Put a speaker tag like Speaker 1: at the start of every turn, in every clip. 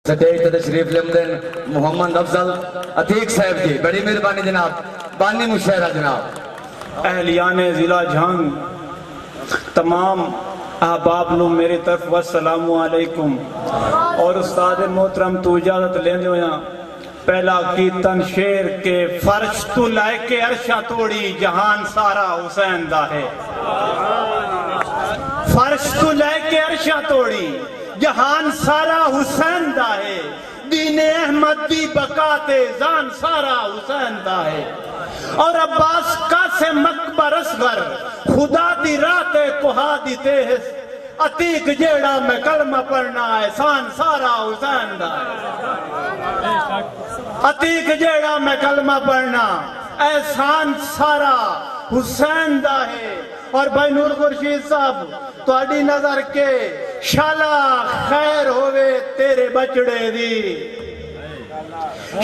Speaker 1: Stage تے تشریف لمدن محمد افضل عتیق صاحب جی، بڑی مہربانی جناب، بانی مشاہرہ جناب۔
Speaker 2: اہلیان ضلع جھنگ تمام احباب نو میری طرف والسلام علیکم۔ اور استاد محترم تو اجازت لیندے ہویاں پہلا کیرتن شیر کے فرش تو لائے کے عرشہ توڑی جہان سارا حسین دا ہے۔ فرش تو لائے کے عرشہ توڑی جہان سارا حسین دا ہے، دین احمد دی بقاتے زان سارا حسین دا ہے۔ اور عباس قاسم اکبر اصغر خدا دی رات کوہا دی تیس، عتیق جیڑا میں کلمہ پڑھنا احسان سارا حسین دا ہے۔ عتیق جیڑا میں کلمہ پڑھنا احسان سارا حسین دا ہے۔ اور بھائی نور خورشید صاحب تواڈی نظر کے شالا خیر ہوئے تیرے بچڑے دی،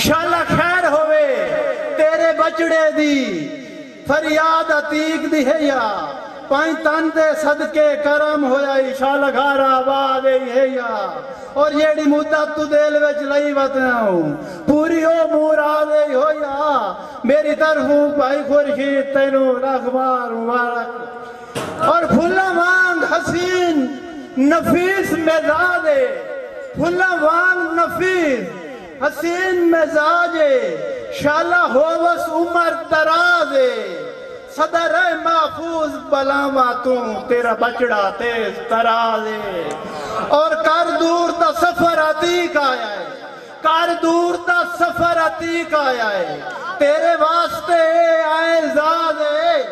Speaker 2: شالا خیر ہوئے تیرے بچڑے دی، فریاد عتیق دی ہے یا پائیں تن دے صدقے کرم ہویا شالا گھارا آباد ہے یا۔ اور یہ مدت تو دل وچ لئی وطنا ہوں پوری او مراد ہویا، میری طرفوں بھائی خورشید تینوں رخبار مبارک۔ اور پھلا وانگ حسین نفیس مزاج، پھلا وانگ نفیس حسین مزاج، شالا ہووس عمر دراز، صدر محفوظ بلاواں تو تیرا بچڑا تیز تراز۔ اور کر دور دا سفر عتیق آیا ہے، کر دور دا سفر عتیق آیا ہے، تیرے واسطے اعزاز ہے،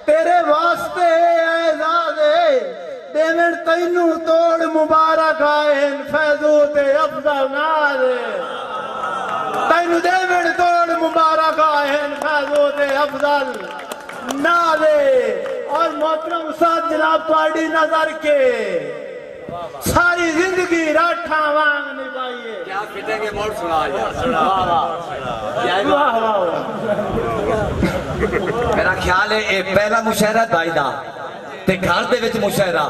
Speaker 2: تیرے واسطے اعزاز ہے، دیوڑ تینوں توڑ مبارک آئے فیضو تے افضل ناز، تینوں دیوڑ توڑ مبارک آئے فیضو تے افضل ناز۔ اور محترم استاد جناب تواڈی نظر کے ساری زندگی راٹھا وانگ نبھائیے۔
Speaker 1: کیا فٹیں گے موڑ سنا میرا خیال ہے اے پہلا مشاہرہ دائی دا تے گھر دے وچ مشاہرہ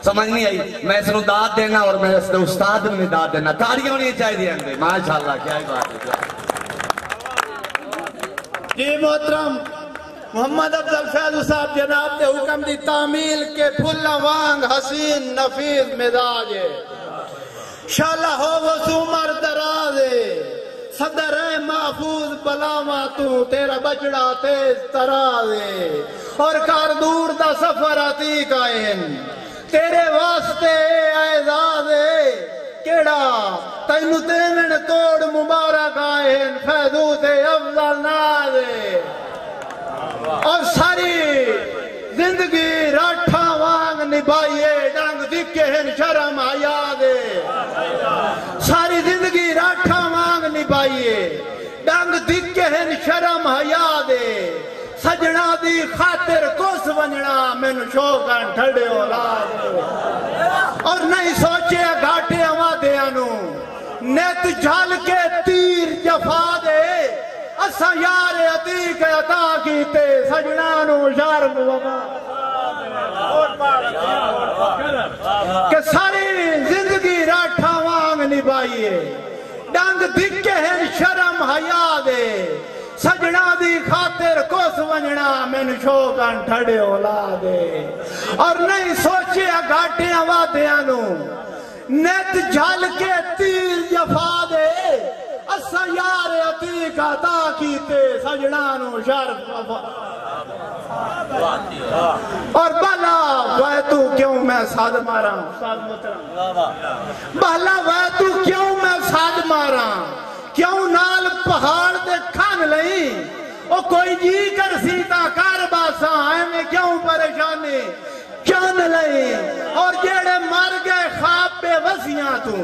Speaker 1: سمجھ نہیں آئی، میں اس نو داد دینا اور میں اس استاد نو داد دینا، تاڑیاں ہونی چاہیے اندے، ماشاءاللہ کیا ہی بات ہے۔
Speaker 2: جی محترم محمد افضل فیض صاحب جناب دے حکم دی تعمیل کے پھلا وانگ حسین نفیس مزاج، شالا ہو وس عمر دراز، صدر محفوظ بلاواں تو تیرا بچڑا تیز تراز۔ اور کار دور دا سفر عتیق آئے تیرے واسطے اعزاز، کیڑا تینوں دیوڑ توڑ مبارک آئے فیضو تے افضل ناز۔ اور ساری زندگی راٹھا وانگ نبھائیے ڈنگ دکھے ہیں شرم حیا دے، ساری زندگی راٹھا وانگ نبھائیے ڈنگ دکھے ہیں شرم حیا دے، سجنا دی خاطر کس ونجنا مین شوقاں ٹھڑے اولاد، اور نہیں سوچے گھاٹے وعدیاں نو نیت جھل کے تیر جفا دے، اسا یار عتیق عطا کیتے سجنانو شرم وفا، کہ ساری زندگی راٹھا وانگ نبھائیے ڈنگ دکھے ہیں شرم حیا دے، سجنا دی خاطر کس ونجنا مین شوقاں ٹھڑے اولاد، اور نہیں سوچے گھاٹیاں وعدیاں نو نیت جھل کے تیر جفا دے، اسا یار عتیق عطا کیتے سجنانو شرف وفا۔ اور بھلا وے تو کیوں میں ساد ماراں، بھلا وے تو کیوں میں ساد ماراں، کیوں نال پہاڑ دے کھان لئی، او کوئی جی کر سیتا کار باساں میں کیوں پریشانی کیوں لئی، اور جیڑے مر گئے خواب بے وسیاں تو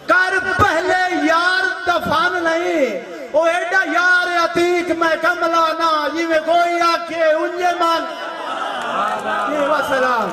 Speaker 2: کر پہلے یار دفان نہیں، او ایڈا یار عتیق میں کملا نا جی میں کوئی آکھے انجے مان۔ وسلام۔